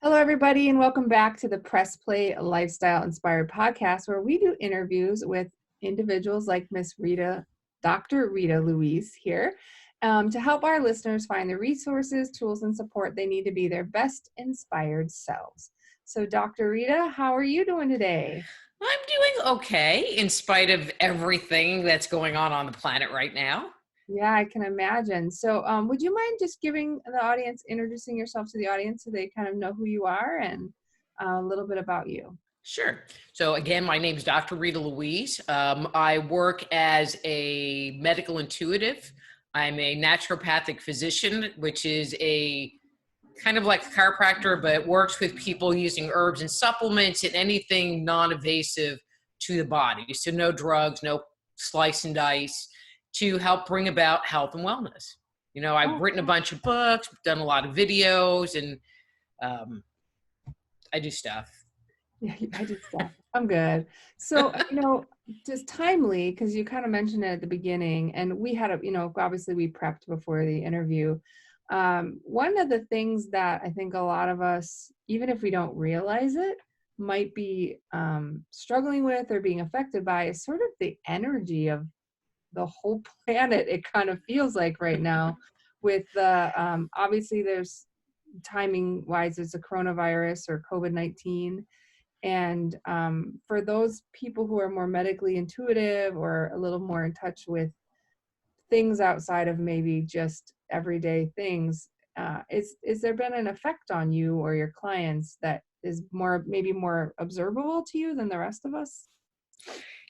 Hello, everybody, and welcome back to the Press Play Lifestyle Inspired podcast, where we do interviews with individuals like Miss Rita, Dr. Rita Louise here, to help our listeners find the resources, tools, and support they need to be their best inspired selves. So, Dr. Rita, how are you doing today? I'm doing okay in spite of everything that's going on the planet right now. Yeah, I can imagine. So, would you mind just giving the audience, introducing yourself to the audience so they kind of know who you are and a little bit about you? Sure. So again, my name is Dr. Rita Louise. I work as a medical intuitive. I'm a naturopathic physician, which is a kind of like a chiropractor, but works with people using herbs and supplements and anything non-invasive to the body. So no drugs, no slice and dice, to help bring about health and wellness. You know, I've written a bunch of books, done a lot of videos, and I do stuff. Yeah, I did stuff. I'm good. So, just timely, because you kind of mentioned it at the beginning, and we had obviously we prepped before the interview. One of the things that I think a lot of us, even if we don't realize it, might be struggling with or being affected by is sort of the energy of the whole planet. It kind of feels like right now with the, obviously there's timing wise, there's a coronavirus or COVID-19. And for those people who are more medically intuitive or a little more in touch with things outside of maybe just everyday things, is there been an effect on you or your clients that is maybe more observable to you than the rest of us?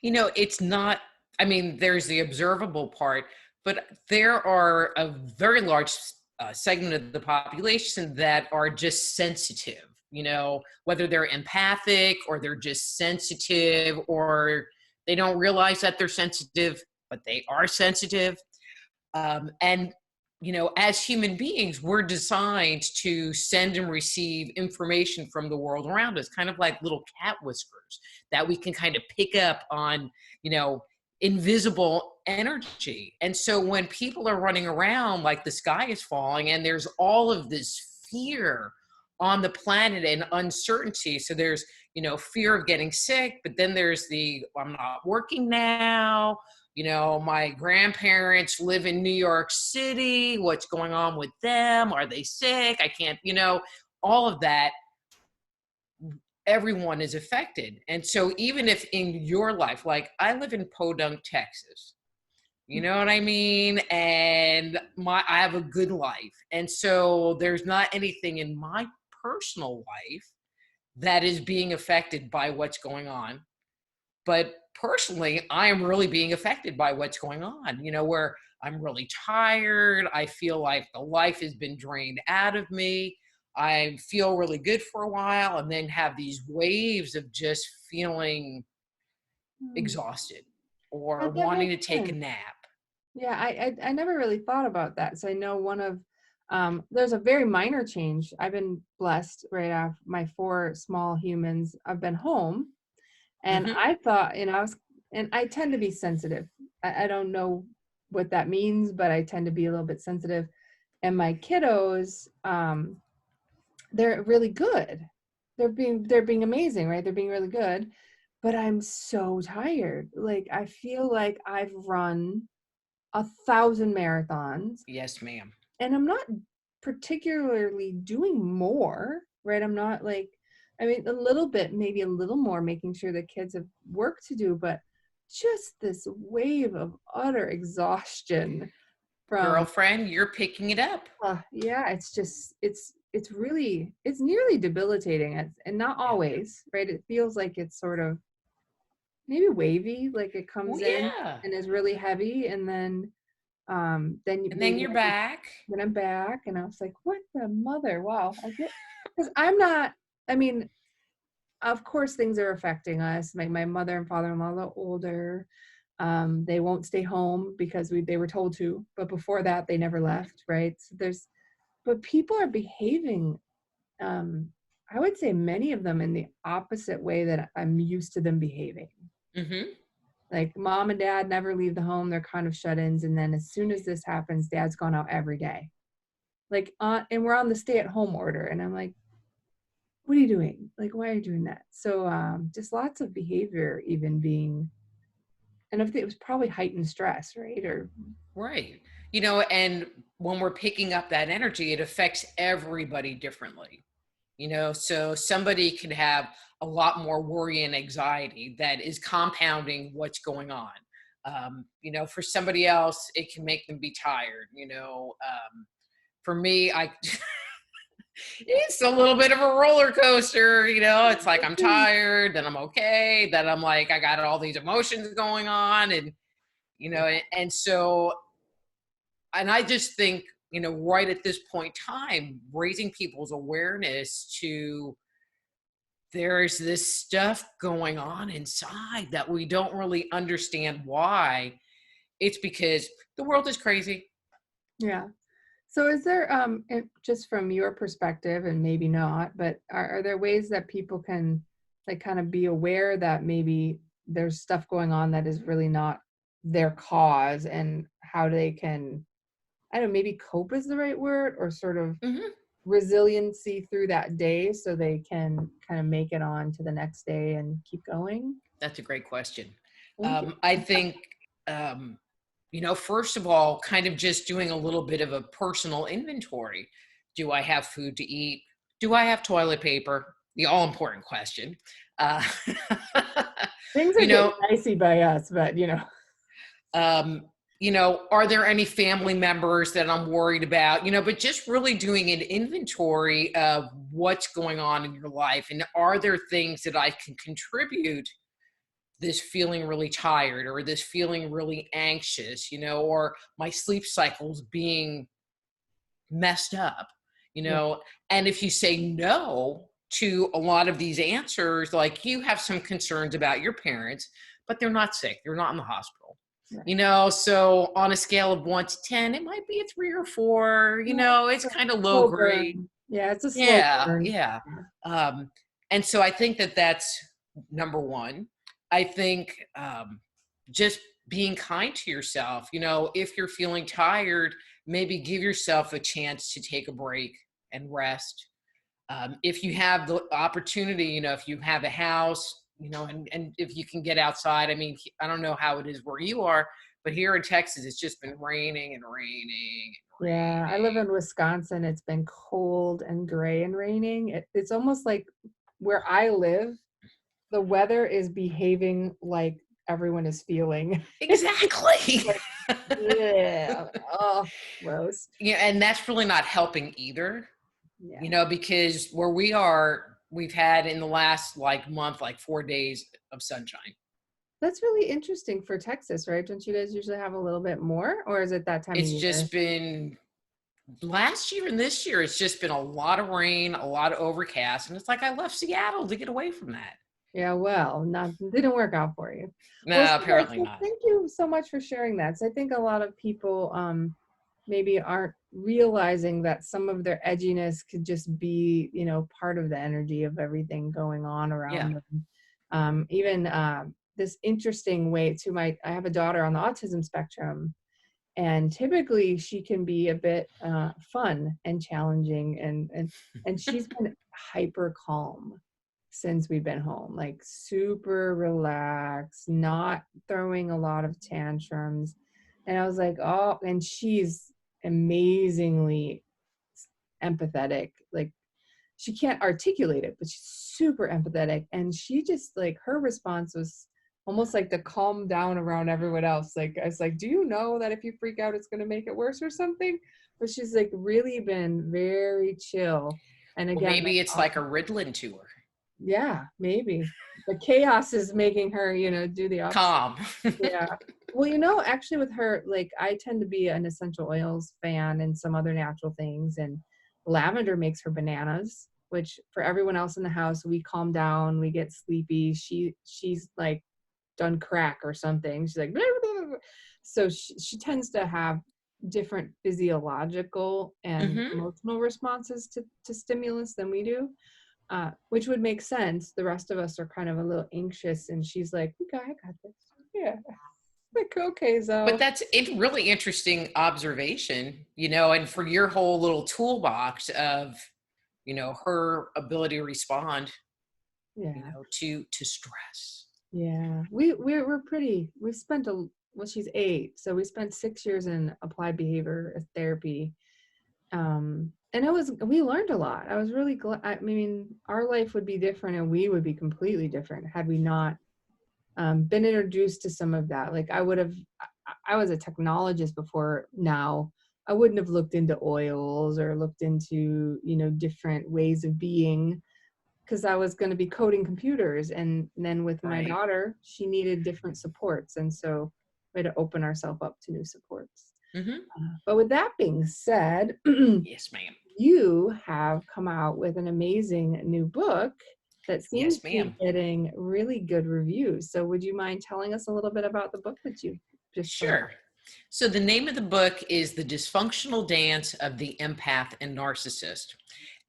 You know, it's not, I mean, there's the observable part, but there are a very large segment of the population that are just sensitive, you know, whether they're empathic or they're just sensitive or they don't realize that they're sensitive, but they are sensitive. And you know, as human beings, we're designed to send and receive information from the world around us, kind of like little cat whiskers that we can kind of pick up on, you know, invisible energy. And so when people are running around like the sky is falling and there's all of this fear on the planet and uncertainty. So there's, you know, fear of getting sick, but then there's the, I'm not working now. You know, my grandparents live in New York City. What's going on with them? Are they sick? I can't, you know, all of that. Everyone is affected. And so even if in your life, like I live in Podunk, Texas, you know what I mean? And I have a good life. And so there's not anything in my personal life that is being affected by what's going on. But personally, I am really being affected by what's going on, you know, where I'm really tired. I feel like the life has been drained out of me. I feel really good for a while and then have these waves of just feeling exhausted or That wanting makes to take a sense. nap. Yeah, I never really thought about that. So I know there's a very minor change. I've been blessed right after my 4 small humans. I've been home, and Mm-hmm. I thought, and I tend to be sensitive. I don't know what that means, but I tend to be a little bit sensitive. And my kiddos, they're really good. They're being amazing, right? They're being really good. But I'm so tired. Like I feel like I've run 1,000 marathons, Yes, ma'am. and I'm not particularly doing more, right? I'm not like, I mean, a little bit, maybe a little more, making sure the kids have work to do, but just this wave of utter exhaustion from, Girlfriend, you're picking it up. yeah, it's really, it's nearly debilitating, and not Yeah. always, right? It feels like it's sort of maybe wavy, like it Well, comes in yeah. and is really heavy, and then And then maybe you're back. when I'm back, and I was like, what the mother? Wow. I get, because I'm not, I mean, of course things are affecting us. My mother and father-in-law are a little older. They won't stay home because they were told to, but before that they never left, right? So but people are behaving, um, I would say many of them in the opposite way that I'm used to them behaving. Mm-hmm. Like mom and dad never leave the home. They're kind of shut-ins. And then as soon as this happens, dad's gone out every day. Like, and we're on the stay-at-home order. And I'm like, what are you doing? Like, why are you doing that? So just lots of behavior even being, and I think it was probably heightened stress, right? Or Right. You know, and when we're picking up that energy, it affects everybody differently. You know, so somebody could have a lot more worry and anxiety that is compounding what's going on. You know, for somebody else, it can make them be tired. You know, for me, I it's a little bit of a roller coaster. You know, it's like I'm tired, then I'm okay, then I'm like I got all these emotions going on, and you know, and so, and I just think, you know, right at this point in time, raising people's awareness to there's this stuff going on inside that we don't really understand why. It's because the world is crazy. yeah. So is there, just from your perspective, and maybe not, but are there ways that people can like kind of be aware that maybe there's stuff going on that is really not their cause, and how they can, I don't know, maybe cope is the right word, or sort of Hmm. resiliency through that day so they can kind of make it on to the next day and keep going? That's a great question. Thank you. I think, um, you know, first of all, kind of just doing a little bit of a personal inventory. Do I have food to eat? Do I have toilet paper? The all important question. Uh, Things are you getting know, dicey by us, but um, you know, are there any family members that I'm worried about? You know, but just really doing an inventory of what's going on in your life, and are there things that I can contribute this feeling really tired or this feeling really anxious, you know, or my sleep cycles being messed up, you yeah, know. And if you say no to a lot of these answers, like you have some concerns about your parents, but they're not sick, they're not in the hospital, right. you know. So on a scale of 1 to 10, it might be a 3 or 4, you Yeah, know, it's so kind of low slow grade. burn. Yeah, it's a slow Yeah, burn. yeah. um and so I think that that's number one. I think, just being kind to yourself, you know, if you're feeling tired, maybe give yourself a chance to take a break and rest. If you have the opportunity, you know, if you have a house, you know, and if you can get outside. I mean, I don't know how it is where you are, but here in Texas, it's just been raining and raining and Yeah, I live raining. in Wisconsin. It's been cold and gray and raining. It's almost like where I live, the weather is behaving like everyone is feeling. Exactly. Like, yeah, oh, gross. Yeah, and that's really not helping either, you Yeah. know, because where we are, we've had in the last like month, like 4 days of sunshine. That's really interesting for Texas, right? Don't you guys usually have a little bit more, or is it that time of It's year? just been last year and this year, it's just been a lot of rain, a lot of overcast. And it's like I left Seattle to get away from that. Yeah, well, not didn't work out for you. Well, No, so yeah, apparently so not. thank you so much for sharing that. So I think a lot of people maybe aren't realizing that some of their edginess could just be, part of the energy of everything going on Yeah. around them. Even this interesting way to I have a daughter on the autism spectrum, and typically she can be a bit fun and challenging, and she's been hyper calm since we've been home, like super relaxed, not throwing a lot of tantrums. And I was like, oh, and she's amazingly empathetic. Like, she can't articulate it, but she's super empathetic. And she just, like, her response was almost like to calm down around everyone else. Like, I was like, do you know that if you freak out, it's going to make it worse or something? But she's like really been very chill. And Well, again, maybe that's it's like a awesome. Ritalin tour. Yeah, maybe. The chaos is making her, do the opposite. Calm. Yeah. Well, actually with her, like, I tend to be an essential oils fan and some other natural things, and lavender makes her bananas, which for everyone else in the house, we calm down, we get sleepy. She's like done crack or something. She's like, "Blah, blah, blah, blah." So she tends to have different physiological and Hmm. emotional responses to stimulus than we do, which would make sense. The rest of us are kind of a little anxious, and she's like, okay, I got this. Yeah. Like, okay, But so that's a really interesting observation, you know, and for your whole little toolbox of her ability to respond, Yeah. to stress. Yeah. We're pretty, we spent well, she's 8, so we spent 6 years in applied behavior therapy. And we learned a lot. I was really glad. I mean, our life would be different and we would be completely different had we not been introduced to some of that. Like I was a technologist before now. I wouldn't have looked into oils or looked into, different ways of being, because I was going to be coding computers. And then with my Right. daughter, she needed different supports. And so we had to open ourselves up to new supports. Mm-hmm. But with that being said, Yes, ma'am. you have come out with an amazing new book that seems Yes, to be ma'am. getting really good reviews. So would you mind telling us a little bit about the book that you just put out? Sure. So the name of the book is The Dysfunctional Dance of the Empath and Narcissist.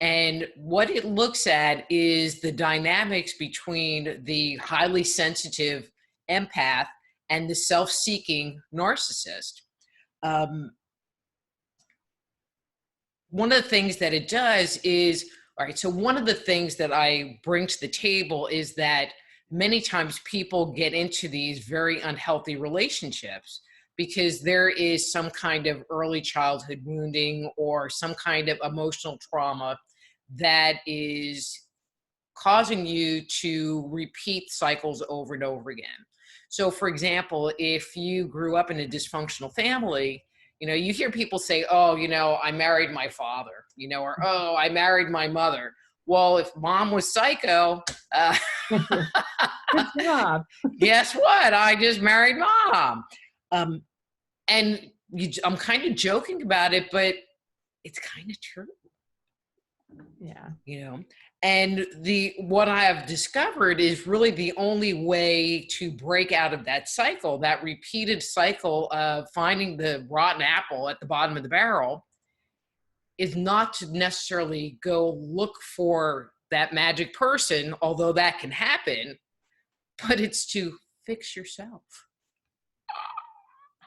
And what it looks at is the dynamics between the highly sensitive empath and the self-seeking narcissist. Um, One of the things that it does is, all right, so one of the things that I bring to the table is that many times people get into these very unhealthy relationships because there is some kind of early childhood wounding or some kind of emotional trauma that is causing you to repeat cycles over and over again. So, for example, if you grew up in a dysfunctional family, you hear people say, oh, I married my father, or, oh, I married my mother. Well, if mom was psycho, Good job. guess what? I just married mom. Um, and I'm kind of joking about it, but it's kind of true. Yeah. And what I have discovered is really the only way to break out of that cycle, that repeated cycle of finding the rotten apple at the bottom of the barrel, is not to necessarily go look for that magic person, although that can happen, but it's to fix yourself.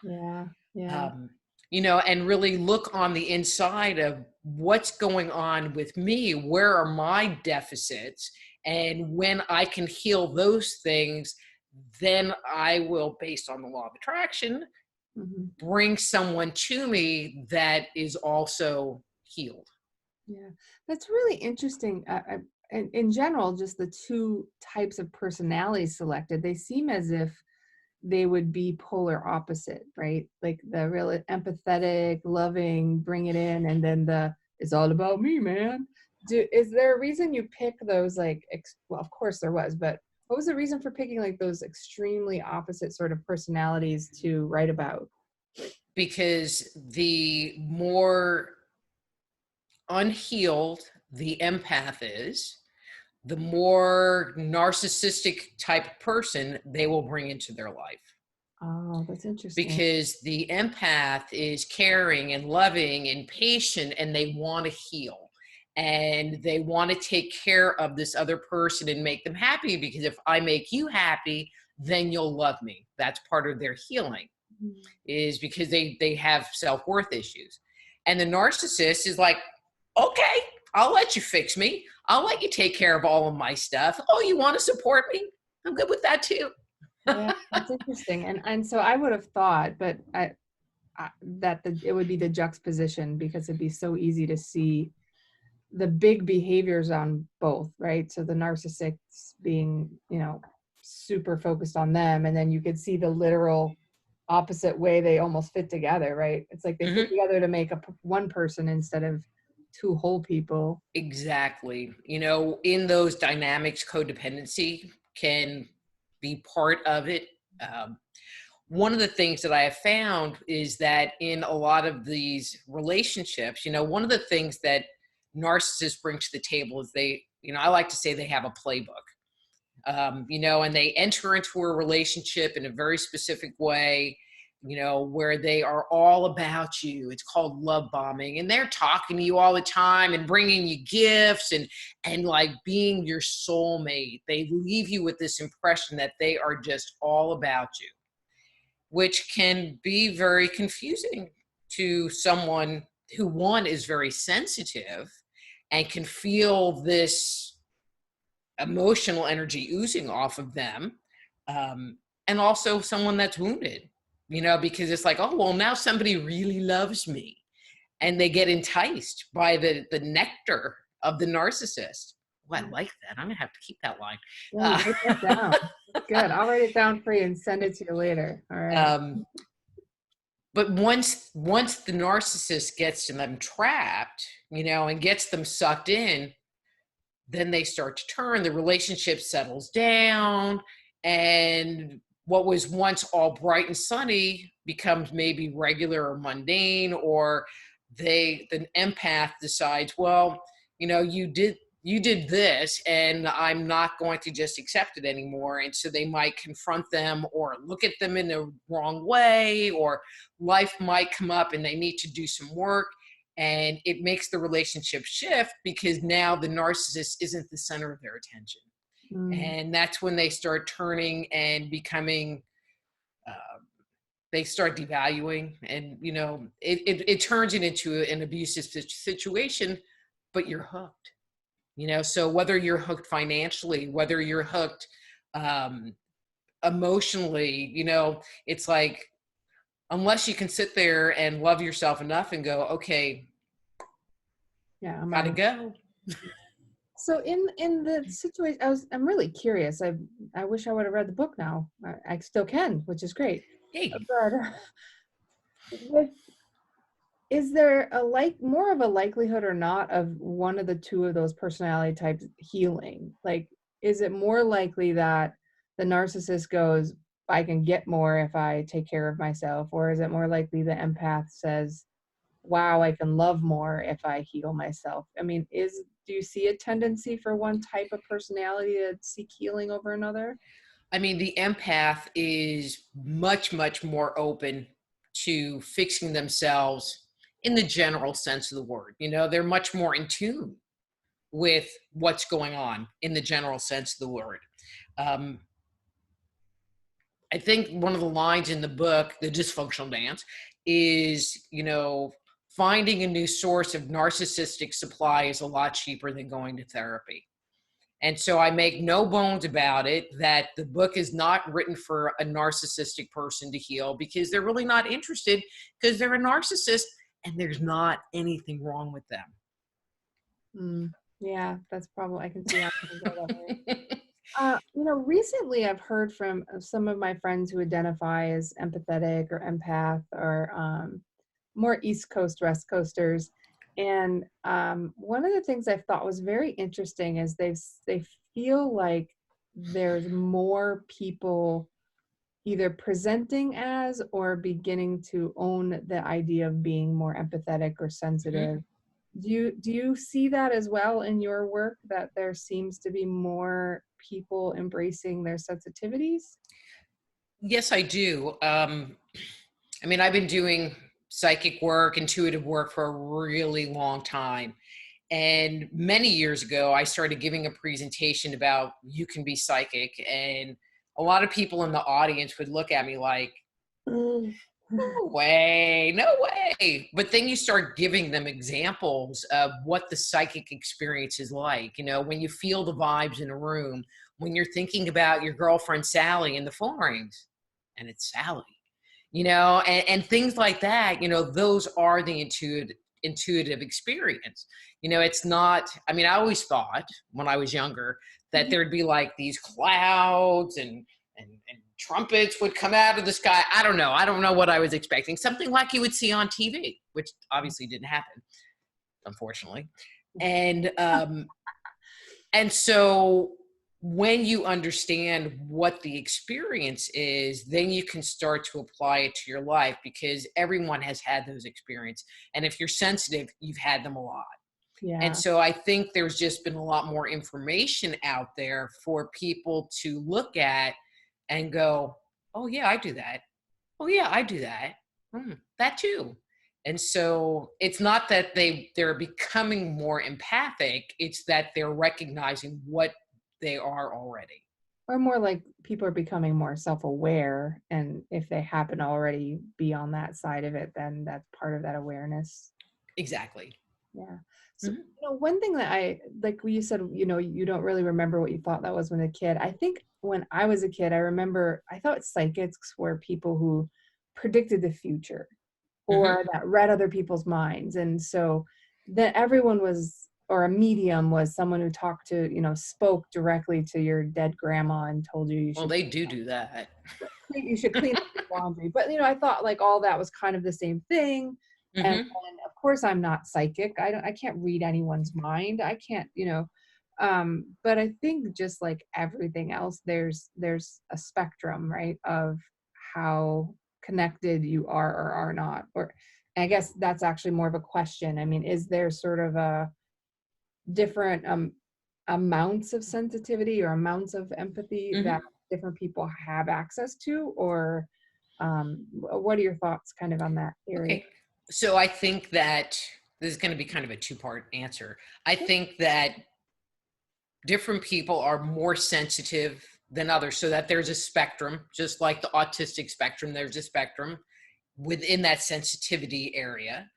Yeah. Yeah. um, and really look on the inside of what's going on with me. Where are my deficits? And when I can heal those things, then I will, based on the law of attraction, Mhm. bring someone to me that is also healed. Yeah. That's really interesting. In general, just the two types of personalities selected, they seem as if they would be polar opposite, right? Like the real empathetic, loving, bring it in, and then it's all about me, man. Is there a reason you pick those, like, well, of course there was, but what was the reason for picking like those extremely opposite sort of personalities to write about? Because the more unhealed the empath is, the more narcissistic type person they will bring into their life. Oh, that's interesting. Because the empath is caring and loving and patient, and they want to heal and they want to take care of this other person and make them happy, because if I make you happy, then you'll love me. That's part of their healing, Mhm. is because they have self-worth issues. And the narcissist is like, okay, I'll let you fix me, I'll let you take care of all of my stuff. Oh, you want to support me? I'm good with that too. Yeah, that's interesting. And so I would have thought, but that it would be the juxtaposition, because it'd be so easy to see the big behaviors on both, right? So the narcissists being, super focused on them, and then you could see the literal opposite way they almost fit together, right? It's like they fit Mhm. together to make one person instead of two whole people. Exactly. In those dynamics, codependency can be part of it. Um, One of the things that I have found is that in a lot of these relationships, one of the things that narcissists bring to the table is I like to say they have a playbook. And they enter into a relationship in a very specific way, where they are all about you. It's called love bombing, and they're talking to you all the time and bringing you gifts and like being your soulmate. They leave you with this impression that they are just all about you, which can be very confusing to someone who, one, is very sensitive, and can feel this emotional energy oozing off of them. And also someone that's wounded, because it's like, oh, well, now somebody really loves me. And they get enticed by the nectar of the narcissist. Oh, I like that. I'm going to have to keep that line. Yeah, write that down. That's good. I'll write it down for you and send it to you later. All right. But once the narcissist gets them trapped, and gets them sucked in, then they start to turn, the relationship settles down, and what was once all bright and sunny becomes maybe regular or mundane, or the empath decides, well, you did this, and I'm not going to just accept it anymore. And so they might confront them or look at them in the wrong way, or life might come up and they need to do some work. And it makes the relationship shift because now the narcissist isn't the center of their attention. And that's when they start turning and becoming, they start devaluing, and, it turns it into an abusive situation, but you're hooked. So whether you're hooked financially, whether you're hooked emotionally, it's like, unless you can sit there and love yourself enough and go, okay, yeah, gotta go. So in the situation, I'm really curious. I wish I would have read the book now. I still can, which is great. Hey. But is there more of a likelihood or not of one of the two of those personality types healing? Like, is it more likely that the narcissist goes, I can get more if I take care of myself? Or is it more likely the empath says, wow, I can love more if I heal myself? I mean, do you see a tendency for one type of personality to seek healing over another? I mean, the empath is much, much more open to fixing themselves in the general sense of the word. They're much more in tune with what's going on in the general sense of the word. I think one of the lines in the book, The Dysfunctional Dance, is, finding a new source of narcissistic supply is a lot cheaper than going to therapy. And so I make no bones about it that the book is not written for a narcissistic person to heal, because they're really not interested, because they're a narcissist and there's not anything wrong with them. Yeah, that's probably, I can see how you can go that way. Recently I've heard from some of my friends who identify as empathetic or empath, or more East Coast, West Coasters. And one of the things I thought was very interesting is they feel like there's more people either presenting as or beginning to own the idea of being more empathetic or sensitive. Do you see that as well in your work, that there seems to be more people embracing their sensitivities? Yes, I do. I mean, I've been doing psychic work, intuitive work for a really long time. And many years ago, I started giving a presentation about you can be psychic. And a lot of people in the audience would look at me like, no way, no way. But then you start giving them examples of what the psychic experience is like. When you feel the vibes in a room, when you're thinking about your girlfriend, Sally, and the phone rings and it's Sally, and things like that, those are the intuitive experience. It's not, I mean, I always thought when I was younger that there'd be like these clouds and trumpets would come out of the sky. I don't know what I was expecting. Something like you would see on TV, which obviously didn't happen, unfortunately. And so when you understand what the experience is, then you can start to apply it to your life, because everyone has had those experiences. And if you're sensitive, you've had them a lot. Yeah. And so I think there's just been a lot more information out there for people to look at and go, oh yeah, I do that. Oh yeah, I do that. That too. And so it's not that they're becoming more empathic, it's that they're recognizing what they are already. Or more like people are becoming more self-aware, and if they happen to already be on that side of it, then that's part of that awareness. Exactly. Yeah. So, one thing that I like, you said, you don't really remember what you thought that was when a kid. I think when I was a kid, I remember I thought psychics were people who predicted the future Mm-hmm. or that read other people's minds. And so that everyone was, or a medium was someone who talked to, spoke directly to your dead grandma and told you Well, they do that. you should clean up your laundry. But I thought like all that was kind of the same thing. And Mm-hmm. then of course I'm not psychic. I can't read anyone's mind. I can't, but I think just like everything else, there's a spectrum, right, of how connected you are or are not. Or I guess that's actually more of a question. I mean, is there sort of a different amounts of sensitivity or amounts of empathy that Mm-hmm. different people have access to, or what are your thoughts kind of on that area? Okay. So I think that this is going to be kind of a two-part answer. I think that different people are more sensitive than others, so that there's a spectrum, just like the autistic spectrum, there's a spectrum within that sensitivity area.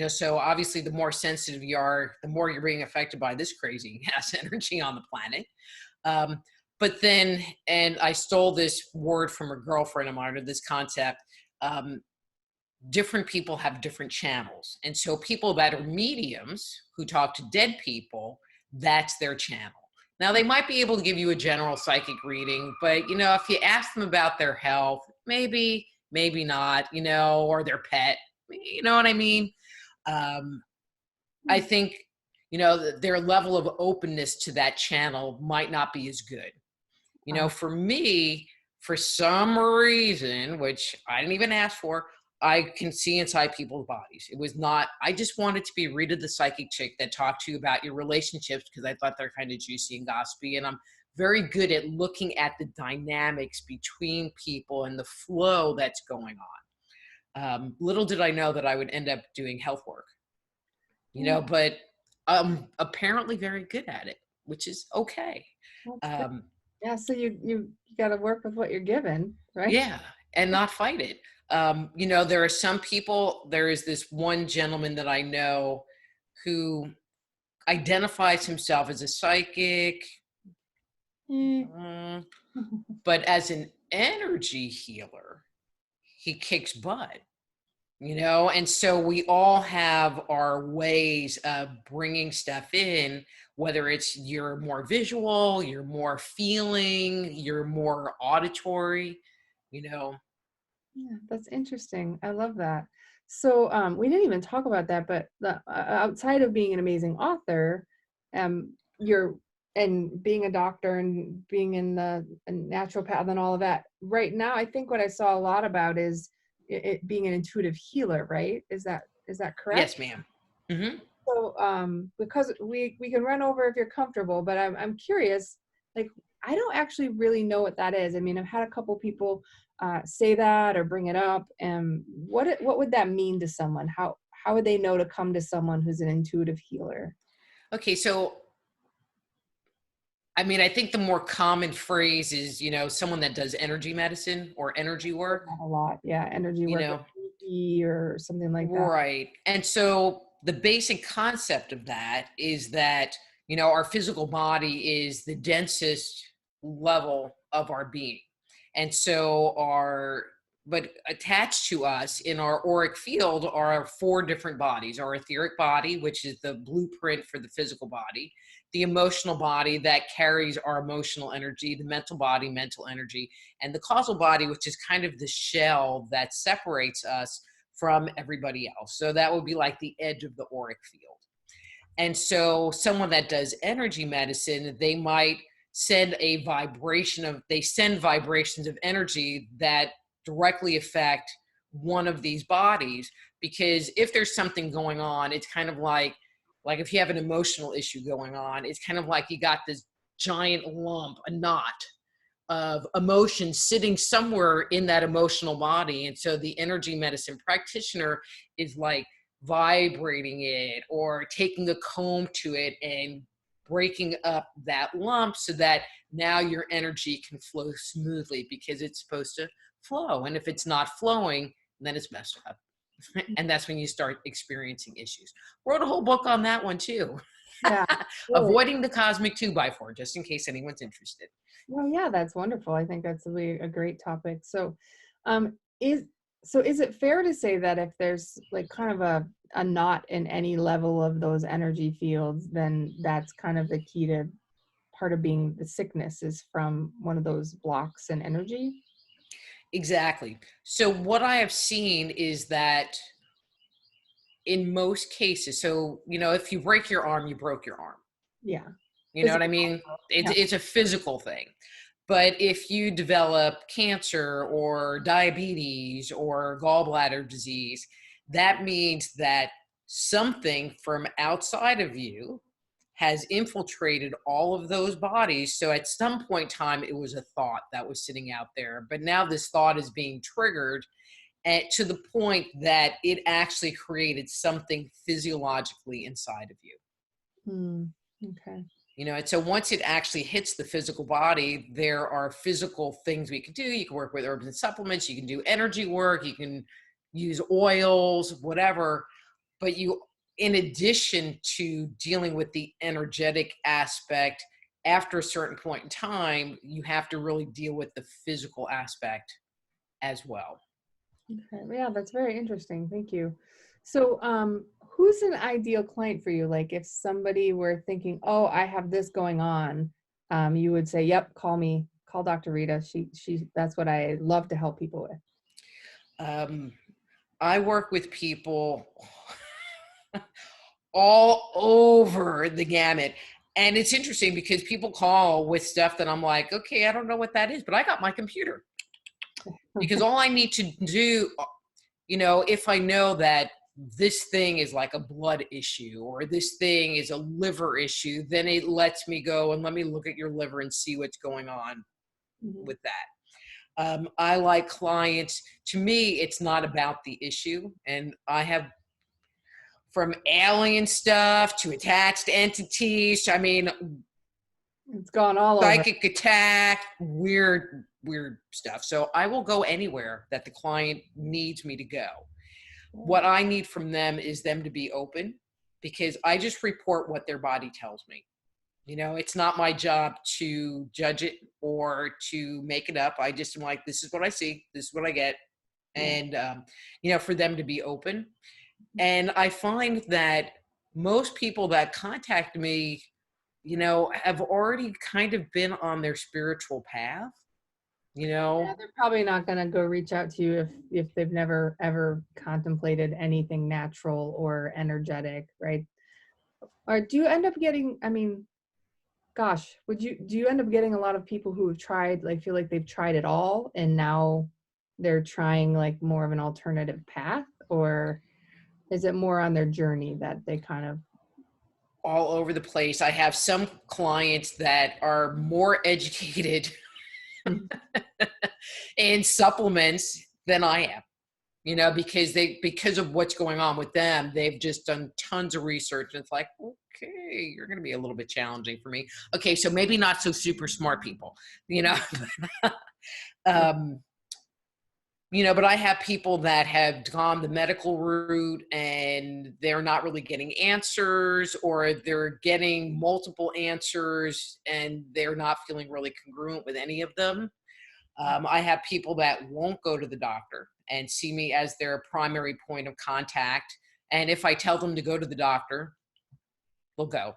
So obviously the more sensitive you are, the more you're being affected by this crazy ass energy on the planet. Um, but then, and I stole this word from a girlfriend of mine, or this concept, um, different people have different channels. And so people that are mediums who talk to dead people, that's their channel. Now they might be able to give you a general psychic reading, but if you ask them about their health, maybe, maybe not, or their pet, you know what I mean? I think, their level of openness to that channel might not be as good. For me, for some reason, which I didn't even ask for, I can see inside people's bodies. It was not, I just wanted to be Rita the psychic chick that talked to you about your relationships because I thought they're kind of juicy and gossipy. And I'm very good at looking at the dynamics between people and the flow that's going on. Little did I know that I would end up doing health work, Yeah, but I'm apparently very good at it, which is okay. that's good. Um, Yeah, so you got to work with what you're given, right? Yeah, and not fight it. There are some people, there is this one gentleman that I know who identifies himself as a psychic, Mm. mm, but as an energy healer, he kicks butt, and so we all have our ways of bringing stuff in, whether it's you're more visual, you're more feeling, you're more auditory, you know. Yeah, that's interesting. I love that. So we didn't even talk about that, but outside of being an amazing author, you're and being a doctor and being in the a naturopath and all of that. Right now, I think what I saw a lot about is it being an intuitive healer. Right? Is that correct? Yes, ma'am. Hmm. So, because we can run over if you're comfortable, but I'm curious. Like, I don't actually really know what that is. I mean, I've had a couple people say that or bring it up, and what would that mean to someone? How would they know to come to someone who's an intuitive healer? Okay, so I mean, I think the more common phrase is, someone that does energy medicine or energy work, A lot, yeah, energy you work or know, Reiki or something like that. right. And so the basic concept of that is that, our physical body is the densest level of our being. And so but attached to us in our auric field are four different bodies: our etheric body, which is the blueprint for the physical body; the emotional body that carries our emotional energy; the mental energy; and the causal body, which is kind of the shell that separates us from everybody else. So that would be like the edge of the auric field. And so someone that does energy medicine, they might they send vibrations of energy that directly affect one of these bodies. Because if there's something going on, it's kind of like if you have an emotional issue going on, it's kind of like you got this giant lump, a knot of emotion sitting somewhere in that emotional body. And so the energy medicine practitioner is like vibrating it or taking a comb to it and breaking up that lump so that now your energy can flow smoothly, because it's supposed to flow. And if it's not flowing, then it's messed up. And that's when you start experiencing issues. Wrote a whole book on that one too. Yeah. Really. Avoiding the cosmic 2x4, just in case anyone's interested. Well, yeah, that's wonderful. I think that's a great topic. So, um, is is it fair to say that if there's like kind of a knot in any level of those energy fields, then that's kind of the key to part of being the sickness is from one of those blocks in energy? Exactly. So what I have seen is that in most cases, so, if you break your arm, you broke your arm. Yeah. You know what I Physical. mean? It's, Yeah. it's a physical thing. But if you develop cancer or diabetes or gallbladder disease, that means that something from outside of you has infiltrated all of those bodies. So at some point in time, it was a thought that was sitting out there. But now this thought is being triggered to the point that it actually created something physiologically inside of you. Hmm. Okay. And so once it actually hits the physical body, there are physical things we can do. You can work with herbs and supplements. You can do energy work. You can use oils, whatever. But in addition to dealing with the energetic aspect, after a certain point in time, you have to really deal with the physical aspect as well. Okay. Yeah, that's very interesting. Thank you. So, who's an ideal client for you? Like, if somebody were thinking, "Oh, I have this going on," you would say, "Yep, call me. Call Dr. Rita. That's what I love to help people with." Um, I work with people all over the gamut. And it's interesting because people call with stuff that I'm like, okay, I don't know what that is, but I got my computer. Because all I need to do, if I know that this thing is like a blood issue or this thing is a liver issue, then it lets me go and let me look at your liver and see what's going on with that. I like clients, to me, it's not about the issue. And I have from alien stuff to attached entities. I mean, It's gone all over. psychic attack, weird stuff. So I will go anywhere that the client needs me to go. What I need from them is them to be open, because I just report what their body tells me. It's not my job to judge it or to make it up. I just am like, this is what I see. This is what I get. And, for them to be open. And I find that most people that contact me, have already kind of been on their spiritual path, Yeah, they're probably not going to go reach out to you if they've never ever contemplated anything natural or energetic, right? Or do you end up getting, I mean, gosh, do you end up getting a lot of people who have tried, like feel like they've tried it all and now they're trying like more of an alternative path, or is it more on their journey that they kind of all over the place. I have some clients that are more educated in supplements than I am, because of what's going on with them. They've just done tons of research, and it's like, okay, you're going to be a little bit challenging for me. Okay, so maybe not so super smart people, but I have people that have gone the medical route and they're not really getting answers, or they're getting multiple answers and they're not feeling really congruent with any of them. I have people that won't go to the doctor and see me as their primary point of contact. And if I tell them to go to the doctor, they'll go,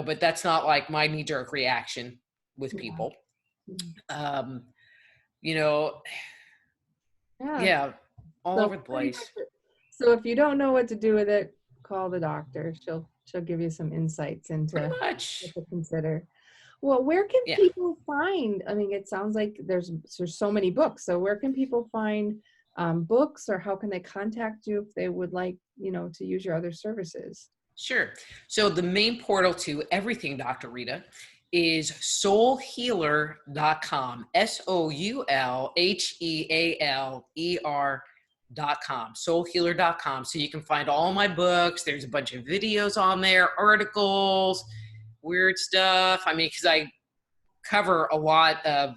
but that's not like my knee-jerk reaction with people. Yeah, all over the place. So if you don't know what to do with it, call the doctor. She'll give you some insights into what to consider. Well, where can people find? I mean, it sounds like there's so many books. So where can people find books, or how can they contact you if they would like, to use your other services? Sure. So the main portal to everything, Dr. Rita, is soulhealer.com. SOULHEALER.com. Soulhealer.com. So you can find all my books. There's a bunch of videos on there, articles, weird stuff. I mean, because I cover a lot of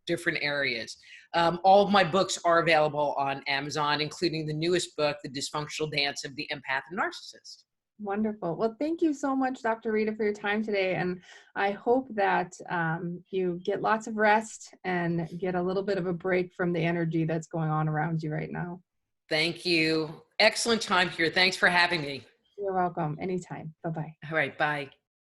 different areas. All of my books are available on Amazon, including the newest book, The Dysfunctional Dance of the Empath and Narcissist. Wonderful. Well, thank you so much, Dr. Rita, for your time today. And I hope that you get lots of rest and get a little bit of a break from the energy that's going on around you right now. Thank you. Excellent time here. Thanks for having me. You're welcome. Anytime. Bye-bye. All right. Bye.